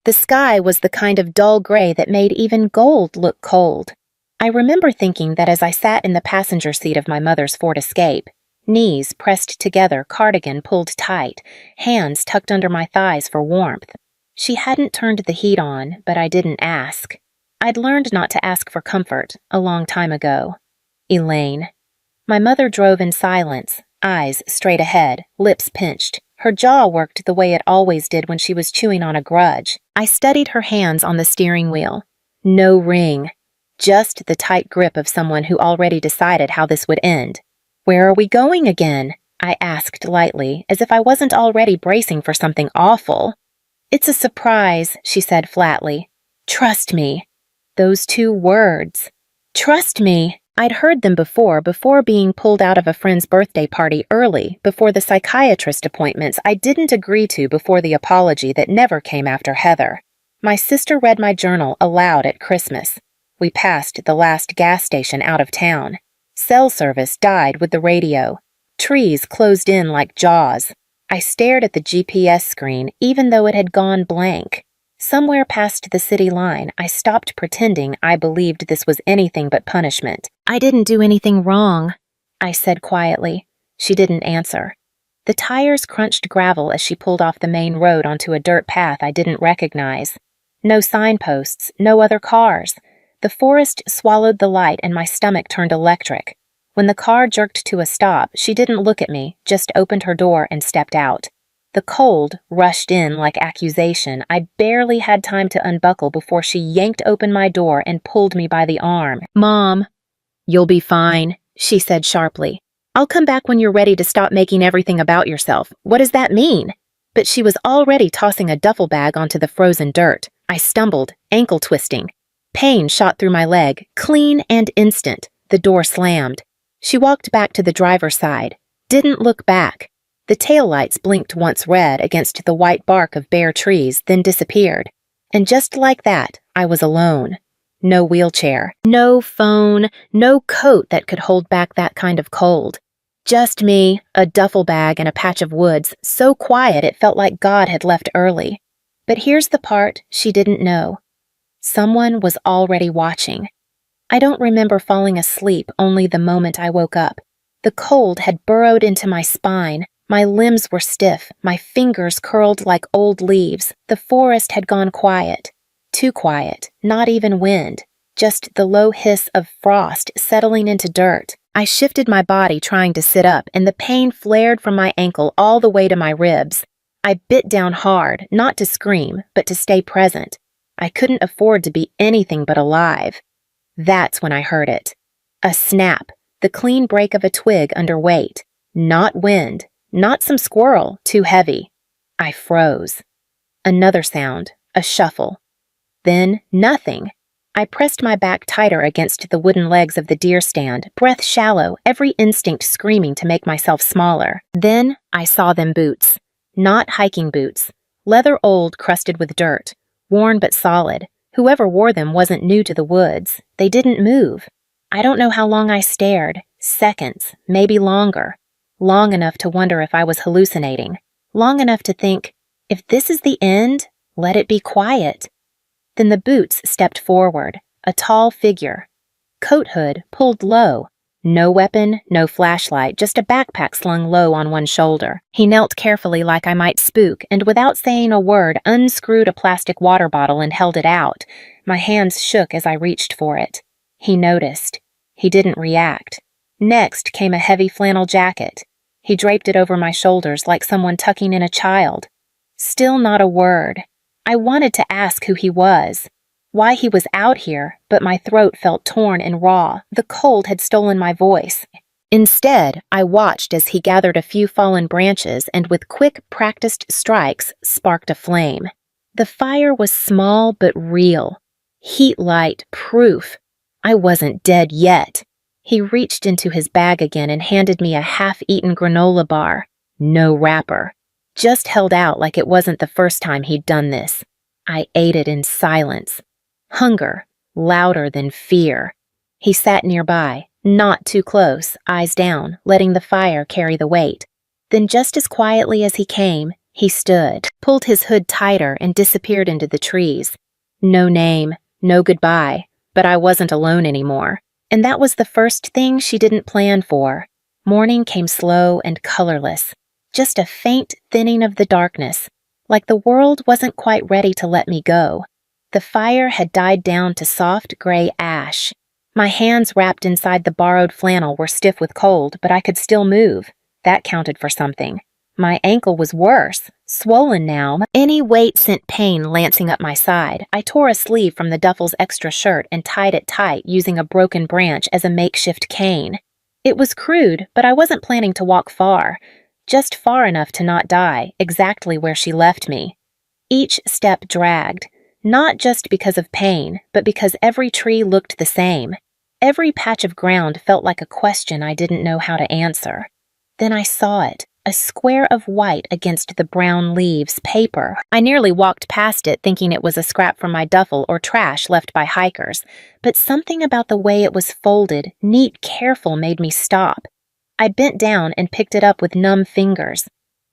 The sky was the kind of dull gray that made even gold look cold. I remember thinking that as I sat in the passenger seat of my mother's Ford Escape, knees pressed together, cardigan pulled tight, hands tucked under my thighs for warmth. She hadn't turned the heat on, but I didn't ask. I'd learned not to ask for comfort a long time ago. Elaine. My mother drove in silence, eyes straight ahead, lips pinched. Her jaw worked the way it always did when she was chewing on a grudge. I studied her hands on the steering wheel. No ring. Just the tight grip of someone who already decided how this would end. "Where are we going again?" I asked lightly, as if I wasn't already bracing for something awful. "It's a surprise," she said flatly. "Trust me." Those 2 words. Trust me. I'd heard them before being pulled out of a friend's birthday party early, before the psychiatrist appointments I didn't agree to, before the apology that never came after Heather. My sister read my journal aloud at Christmas. We passed the last gas station out of town. Cell service died with the radio. Trees closed in like jaws. I stared at the GPS screen even though it had gone blank. Somewhere past the city line, I stopped pretending I believed this was anything but punishment. "I didn't do anything wrong," I said quietly. She didn't answer. The tires crunched gravel as she pulled off the main road onto a dirt path I didn't recognize. No signposts, no other cars. The forest swallowed the light and my stomach turned electric. When the car jerked to a stop, she didn't look at me, just opened her door and stepped out. The cold rushed in like accusation. I barely had time to unbuckle before she yanked open my door and pulled me by the arm. "Mom." "You'll be fine," she said sharply. "I'll come back when you're ready to stop making everything about yourself. What does that mean?" But she was already tossing a duffel bag onto the frozen dirt. I stumbled, ankle twisting. Pain shot through my leg, clean and instant. The door slammed. She walked back to the driver's side. Didn't look back. The taillights blinked once red against the white bark of bare trees, then disappeared. And just like that, I was alone. No wheelchair, no phone, no coat that could hold back that kind of cold. Just me, a duffel bag and a patch of woods, so quiet it felt like God had left early. But here's the part she didn't know. Someone was already watching. I don't remember falling asleep only the moment I woke up. The cold had burrowed into my spine. My limbs were stiff, my fingers curled like old leaves. The forest had gone quiet. Too quiet, not even wind. Just the low hiss of frost settling into dirt. I shifted my body trying to sit up, and the pain flared from my ankle all the way to my ribs. I bit down hard, not to scream, but to stay present. I couldn't afford to be anything but alive. That's when I heard it. A snap, the clean break of a twig under weight. Not wind. Not some squirrel, too heavy. I froze. Another sound, a shuffle. Then nothing. I pressed my back tighter against the wooden legs of the deer stand, breath shallow, every instinct screaming to make myself smaller. Then I saw them boots. Not hiking boots. Leather old, crusted with dirt. Worn but solid. Whoever wore them wasn't new to the woods. They didn't move. I don't know how long I stared. Seconds, maybe longer. Long enough to wonder if I was hallucinating. Long enough to think, if this is the end, let it be quiet. Then the boots stepped forward, a tall figure. Coat hood pulled low. No weapon, no flashlight, just a backpack slung low on one shoulder. He knelt carefully like I might spook, and without saying a word, unscrewed a plastic water bottle and held it out. My hands shook as I reached for it. He noticed. He didn't react. Next came a heavy flannel jacket. He draped it over my shoulders like someone tucking in a child. Still not a word. I wanted to ask who he was, why he was out here, but my throat felt torn and raw. The cold had stolen my voice. Instead, I watched as he gathered a few fallen branches and with quick, practiced strikes, sparked a flame. The fire was small but real. Heat light proof. I wasn't dead yet. He reached into his bag again and handed me a half-eaten granola bar. No wrapper. Just held out like it wasn't the first time he'd done this. I ate it in silence. Hunger, louder than fear. He sat nearby, not too close, eyes down, letting the fire carry the weight. Then just as quietly as he came, He stood, pulled his hood tighter, and disappeared into the trees. No name, no goodbye, but I wasn't alone anymore. And that was the first thing she didn't plan for. Morning came slow and colorless, just a faint thinning of the darkness, like the world wasn't quite ready to let me go. The fire had died down to soft gray ash. My hands wrapped inside the borrowed flannel were stiff with cold, but I could still move. That counted for something. My ankle was worse, swollen now. Any weight sent pain lancing up my side. I tore a sleeve from the duffel's extra shirt and tied it tight using a broken branch as a makeshift cane. It was crude, but I wasn't planning to walk far. Just far enough to not die, exactly where she left me. Each step dragged, not just because of pain, but because every tree looked the same. Every patch of ground felt like a question I didn't know how to answer. Then I saw it, a square of white against the brown leaves, paper. I nearly walked past it thinking it was a scrap from my duffel or trash left by hikers, but something about the way it was folded, neat, careful, made me stop. I bent down and picked it up with numb fingers.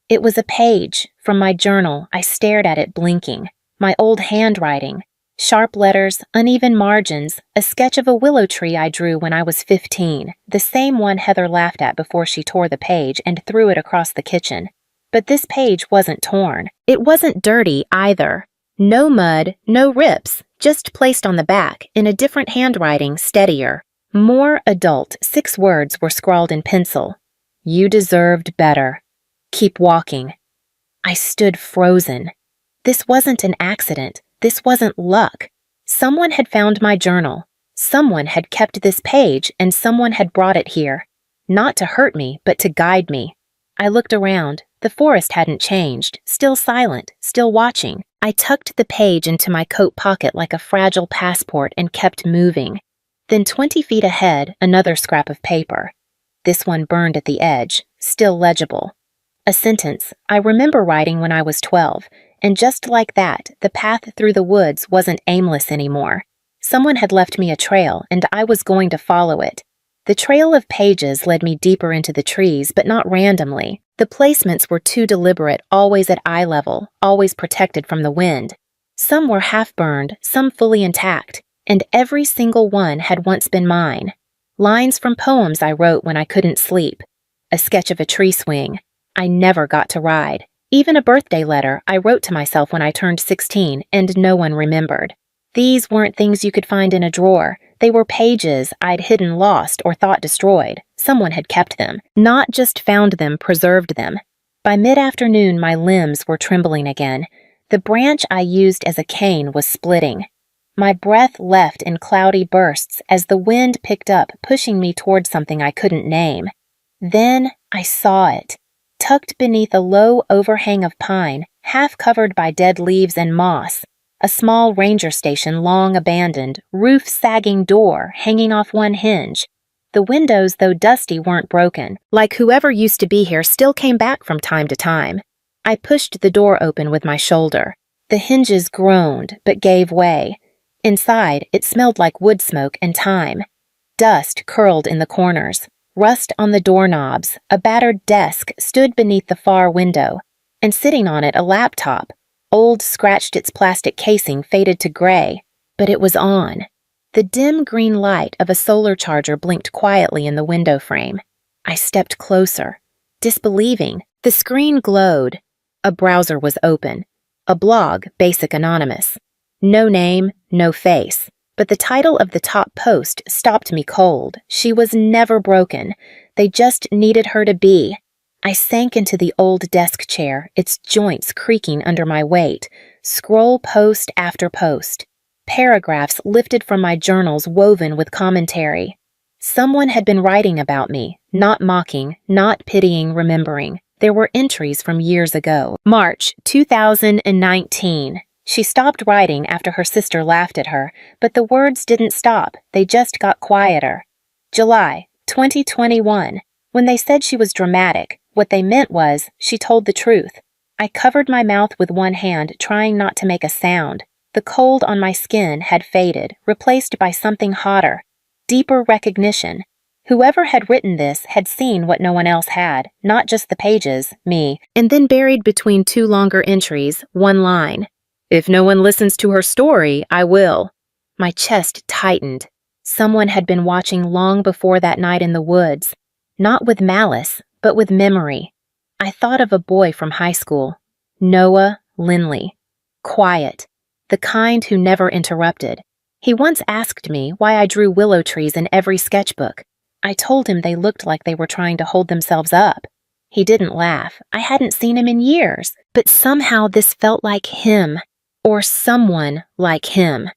It was a page from my journal. I stared at it blinking. My old handwriting. Sharp letters, uneven margins, a sketch of a willow tree I drew when I was 15, the same one Heather laughed at before she tore the page and threw it across the kitchen. But this page wasn't torn. It wasn't dirty either. No mud, no rips, just placed on the back, in a different handwriting, steadier. More adult, 6 words were scrawled in pencil. You deserved better. Keep walking. I stood frozen. This wasn't an accident. This wasn't luck. Someone had found my journal. Someone had kept this page, and someone had brought it here. Not to hurt me, but to guide me. I looked around. The forest hadn't changed, still silent, still watching. I tucked the page into my coat pocket like a fragile passport and kept moving. Then 20 feet ahead, another scrap of paper. This one burned at the edge, still legible. A sentence I remember writing when I was 12. And just like that, the path through the woods wasn't aimless anymore. Someone had left me a trail, and I was going to follow it. The trail of pages led me deeper into the trees, but not randomly. The placements were too deliberate, always at eye level, always protected from the wind. Some were half-burned, some fully intact, and every single one had once been mine. Lines from poems I wrote when I couldn't sleep. A sketch of a tree swing. I never got to ride. Even a birthday letter I wrote to myself when I turned 16, and no one remembered. These weren't things you could find in a drawer. They were pages I'd hidden, lost, or thought destroyed. Someone had kept them. Not just found them, preserved them. By mid-afternoon, my limbs were trembling again. The branch I used as a cane was splitting. My breath left in cloudy bursts as the wind picked up, pushing me toward something I couldn't name. Then I saw it. Tucked beneath a low overhang of pine, half covered by dead leaves and moss, a small ranger station long abandoned, roof-sagging door hanging off one hinge. The windows, though dusty, weren't broken, like whoever used to be here still came back from time to time. I pushed the door open with my shoulder. The hinges groaned, but gave way. Inside, it smelled like wood smoke and thyme. Dust curled in the corners. Rust on the doorknobs, a battered desk stood beneath the far window, and sitting on it a laptop. Old scratched its plastic casing faded to gray, but it was on. The dim green light of a solar charger blinked quietly in the window frame. I stepped closer, disbelieving. The screen glowed. A browser was open. A blog, Basic Anonymous. No name, no face. But the title of the top post stopped me cold. She was never broken. They just needed her to be. I sank into the old desk chair, its joints creaking under my weight. Scroll post after post. Paragraphs lifted from my journals woven with commentary. Someone had been writing about me, not mocking, not pitying, remembering. There were entries from years ago. March 2019. She stopped writing after her sister laughed at her, but the words didn't stop, they just got quieter. July 2021. When they said she was dramatic, what they meant was she told the truth. I covered my mouth with one hand, trying not to make a sound. The cold on my skin had faded, replaced by something hotter. Deeper recognition. Whoever had written this had seen what no one else had, not just the pages, me, and then buried between two longer entries, one line. "If no one listens to her story, I will." My chest tightened. Someone had been watching long before that night in the woods, not with malice, but with memory. I thought of a boy from high school, Noah Linley. Quiet, the kind who never interrupted. He once asked me why I drew willow trees in every sketchbook. I told him they looked like they were trying to hold themselves up. He didn't laugh. I hadn't seen him in years, but somehow this felt like him, or someone like him.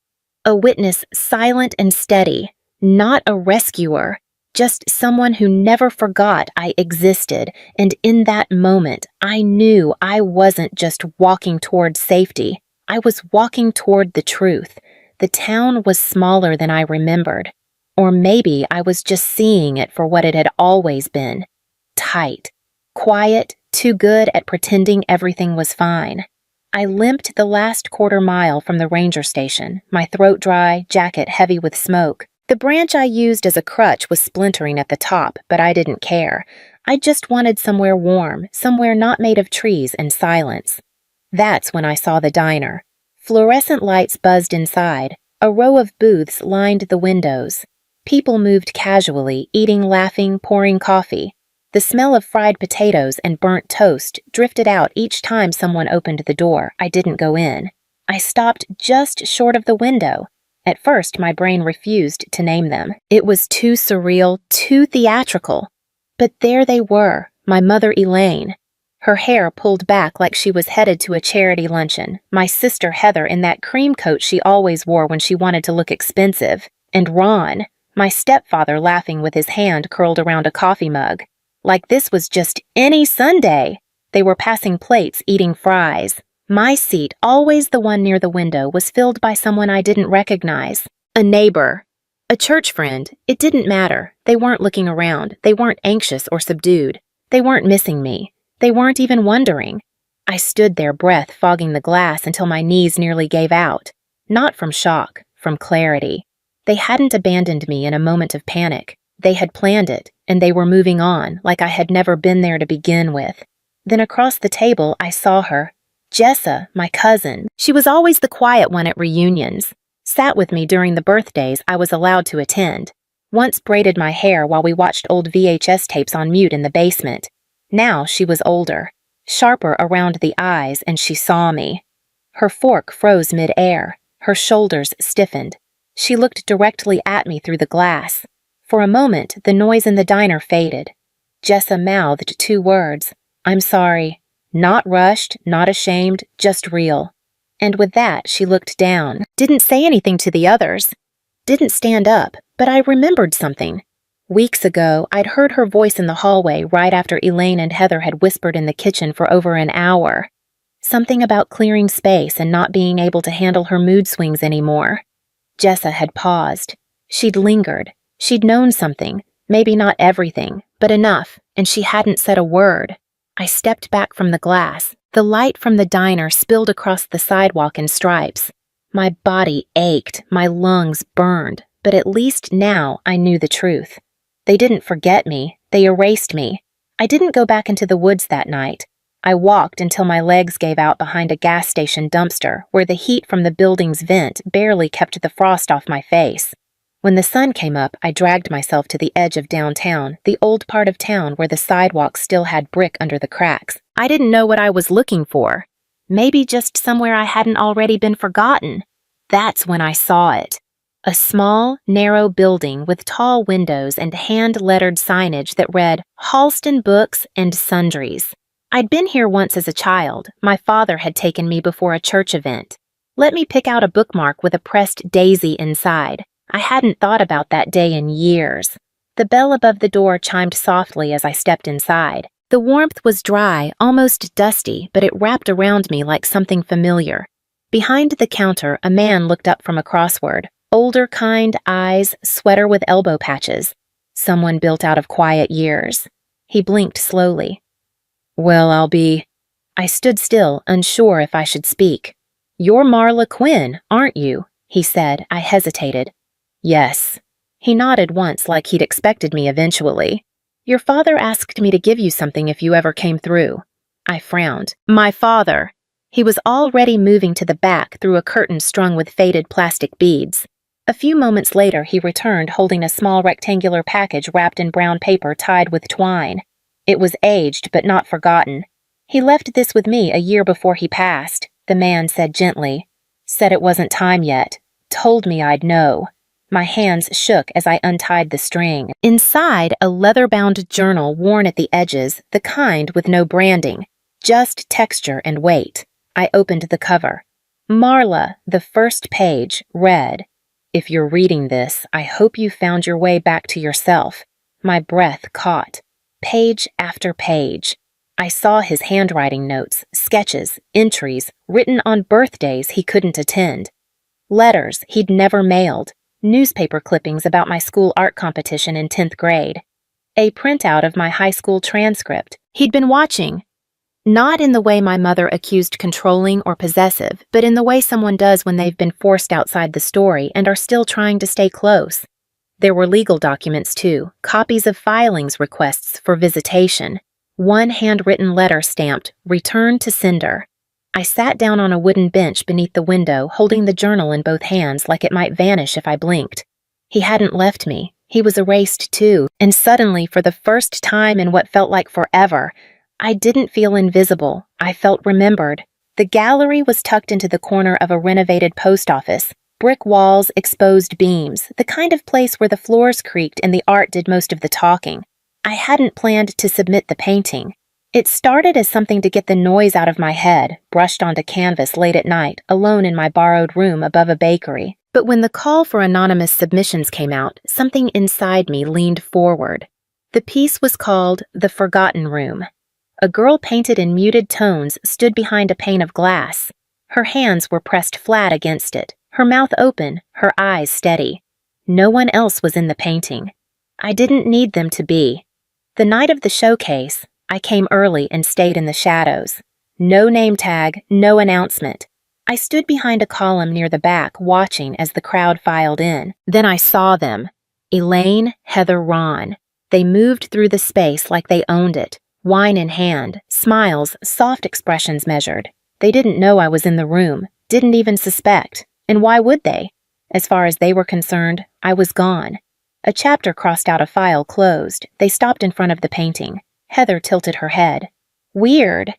A witness silent and steady, not a rescuer, just someone who never forgot I existed, and in that moment, I knew I wasn't just walking toward safety. I was walking toward the truth. The town was smaller than I remembered. Or maybe I was just seeing it for what it had always been. Tight, quiet, too good at pretending everything was fine. I limped the last quarter mile from the ranger station, my throat dry, jacket heavy with smoke. The branch I used as a crutch was splintering at the top, but I didn't care. I just wanted somewhere warm, somewhere not made of trees and silence. That's when I saw the diner. Fluorescent lights buzzed inside. A row of booths lined the windows. People moved casually, eating, laughing, pouring coffee. The smell of fried potatoes and burnt toast drifted out each time someone opened the door. I didn't go in. I stopped just short of the window. At first, my brain refused to name them. It was too surreal, too theatrical. But there they were, my mother Elaine. Her hair pulled back like she was headed to a charity luncheon. My sister Heather in that cream coat she always wore when she wanted to look expensive. And Ron, my stepfather, laughing with his hand curled around a coffee mug. Like this was just any Sunday. They were passing plates, eating fries. My seat, always the one near the window, was filled by someone I didn't recognize. A neighbor. A church friend. It didn't matter. They weren't looking around. They weren't anxious or subdued. They weren't missing me. They weren't even wondering. I stood there, breath fogging the glass until my knees nearly gave out. Not from shock, from clarity. They hadn't abandoned me in a moment of panic. They had planned it, and they were moving on like I had never been there to begin with. Then across the table, I saw her. Jessa, my cousin. She was always the quiet one at reunions. Sat with me during the birthdays I was allowed to attend. Once braided my hair while we watched old VHS tapes on mute in the basement. Now she was older, sharper around the eyes, and she saw me. Her fork froze mid-air. Her shoulders stiffened. She looked directly at me through the glass. For a moment, the noise in the diner faded. Jessa mouthed 2 words. "I'm sorry." Not rushed, not ashamed, just real. And with that, she looked down. Didn't say anything to the others. Didn't stand up, but I remembered something. Weeks ago, I'd heard her voice in the hallway right after Elaine and Heather had whispered in the kitchen for over an hour. Something about clearing space and not being able to handle her mood swings anymore. Jessa had paused. She'd lingered. She'd known something, maybe not everything, but enough, and she hadn't said a word. I stepped back from the glass. The light from the diner spilled across the sidewalk in stripes. My body ached, my lungs burned, but at least now I knew the truth. They didn't forget me, they erased me. I didn't go back into the woods that night. I walked until my legs gave out behind a gas station dumpster where the heat from the building's vent barely kept the frost off my face. When the sun came up, I dragged myself to the edge of downtown, the old part of town where the sidewalk still had brick under the cracks. I didn't know what I was looking for. Maybe just somewhere I hadn't already been forgotten. That's when I saw it. A small, narrow building with tall windows and hand-lettered signage that read, Halston Books and Sundries. I'd been here once as a child. My father had taken me before a church event. Let me pick out a bookmark with a pressed daisy inside. I hadn't thought about that day in years. The bell above the door chimed softly as I stepped inside. The warmth was dry, almost dusty, but it wrapped around me like something familiar. Behind the counter, a man looked up from a crossword. Older, kind eyes, sweater with elbow patches. Someone built out of quiet years. He blinked slowly. "Well, I'll be—" I stood still, unsure if I should speak. "You're Marla Quinn, aren't you?" he said. I hesitated. "Yes." He nodded once like he'd expected me eventually. Your father asked me to give you something if you ever came through. I frowned. My father. He was already moving to the back through a curtain strung with faded plastic beads. A few moments later, he returned holding a small rectangular package wrapped in brown paper tied with twine. It was aged but not forgotten. He left this with me a year before he passed, the man said gently. Said it wasn't time yet. Told me I'd know. My hands shook as I untied the string. Inside, a leather-bound journal worn at the edges, the kind with no branding, just texture and weight. I opened the cover. Marla, the first page, read, If you're reading this, I hope you found your way back to yourself. My breath caught. Page after page. I saw his handwriting notes, sketches, entries, written on birthdays he couldn't attend. Letters he'd never mailed. Newspaper clippings about my school art competition in 10th grade. A printout of my high school transcript. He'd been watching. Not in the way my mother accused controlling or possessive, but in the way someone does when they've been forced outside the story and are still trying to stay close. There were legal documents too, copies of filings requests for visitation. One handwritten letter stamped, Return to Sender. I sat down on a wooden bench beneath the window, holding the journal in both hands like it might vanish if I blinked. He hadn't left me. He was erased too, and suddenly, for the first time in what felt like forever, I didn't feel invisible. I felt remembered. The gallery was tucked into the corner of a renovated post office. Brick walls, exposed beams, the kind of place where the floors creaked and the art did most of the talking. I hadn't planned to submit the painting. It started as something to get the noise out of my head, brushed onto canvas late at night, alone in my borrowed room above a bakery. But when the call for anonymous submissions came out, something inside me leaned forward. The piece was called The Forgotten Room. A girl painted in muted tones stood behind a pane of glass. Her hands were pressed flat against it, her mouth open, her eyes steady. No one else was in the painting. I didn't need them to be. The night of the showcase, I came early and stayed in the shadows. No name tag, no announcement. I stood behind a column near the back, watching as the crowd filed in. Then I saw them. Elaine, Heather, Ron. They moved through the space like they owned it, wine in hand, smiles, soft expressions measured. They didn't know I was in the room, didn't even suspect. And why would they? As far as they were concerned, I was gone. A chapter crossed out a file closed. They stopped in front of the painting. Heather tilted her head. Weird.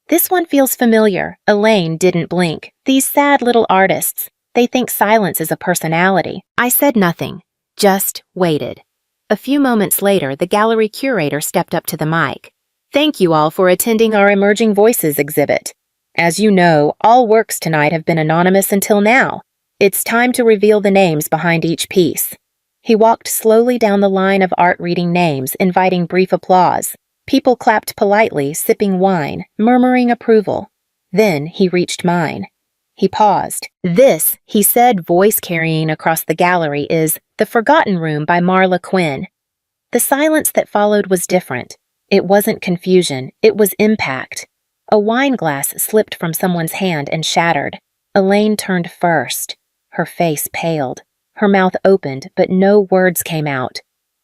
This one feels familiar. Elaine didn't blink. These sad little artists. They think silence is a personality. I said nothing. Just waited. A few moments later, the gallery curator stepped up to the mic. Thank you all for attending our Emerging Voices exhibit. As you know, all works tonight have been anonymous until now. It's time to reveal the names behind each piece. He walked slowly down the line of art-reading names, inviting brief applause. People clapped politely, sipping wine, murmuring approval. Then he reached mine. He paused. This, he said, voice carrying across the gallery, is The Forgotten Room by Marla Quinn. The silence that followed was different. It wasn't confusion, it was impact. A wine glass slipped from someone's hand and shattered. Elaine turned first. Her face paled. Her mouth opened, but no words came out.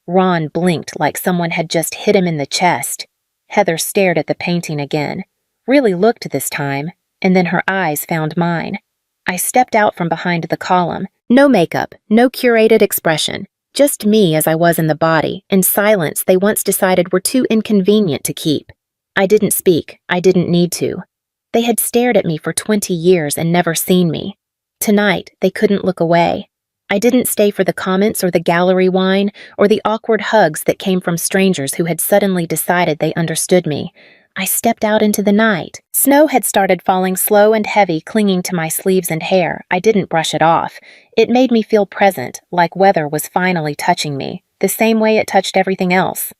Ron blinked like someone had just hit him in the chest. Heather stared at the painting again, really looked this time, and then her eyes found mine. I stepped out from behind the column. No makeup, no curated expression, just me as I was in the body, and silence they once decided were too inconvenient to keep. I didn't speak. I didn't need to. They had stared at me for 20 years and never seen me. Tonight, they couldn't look away. I didn't stay for the comments or the gallery wine or the awkward hugs that came from strangers who had suddenly decided they understood me. I stepped out into the night. Snow had started falling slow and heavy, clinging to my sleeves and hair. I didn't brush it off. It made me feel present, like weather was finally touching me, the same way it touched everything else.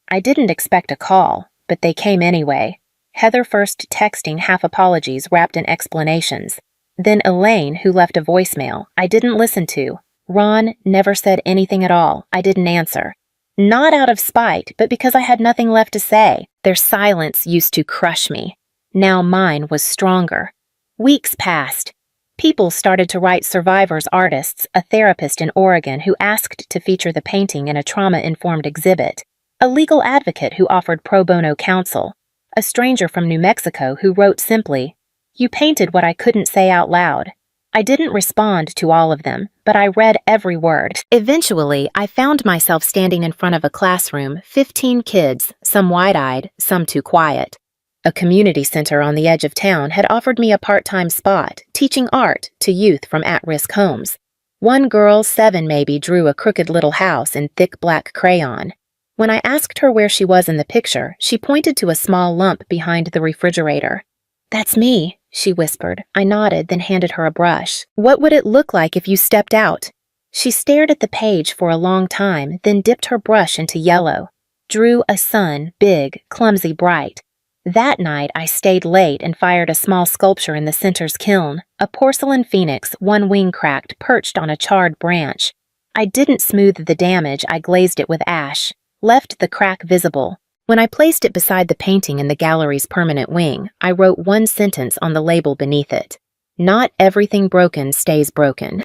I didn't expect a call, but they came anyway. Heather first texting half apologies wrapped in explanations. Then Elaine, who left a voicemail, I didn't listen to. Ron never said anything at all. I didn't answer. Not out of spite, but because I had nothing left to say. Their silence used to crush me. Now mine was stronger. Weeks passed. People started to write survivors artists, a therapist in Oregon who asked to feature the painting in a trauma-informed exhibit, a legal advocate who offered pro bono counsel, a stranger from New Mexico who wrote simply, "You painted what I couldn't say out loud." I didn't respond to all of them, but I read every word. Eventually, I found myself standing in front of a classroom, 15 kids, some wide-eyed, some too quiet. A community center on the edge of town had offered me a part-time spot, teaching art to youth from at-risk homes. One girl, 7 maybe, drew a crooked little house in thick black crayon. When I asked her where she was in the picture, she pointed to a small lump behind the refrigerator. "That's me," she whispered. I nodded, then handed her a brush. "What would it look like if you stepped out?" She stared at the page for a long time, then dipped her brush into yellow. Drew a sun, big, clumsy, bright. That night, I stayed late and fired a small sculpture in the center's kiln, a porcelain phoenix, one wing cracked, perched on a charred branch. I didn't smooth the damage, I glazed it with ash, left the crack visible. When I placed it beside the painting in the gallery's permanent wing, I wrote one sentence on the label beneath it. "Not everything broken stays broken."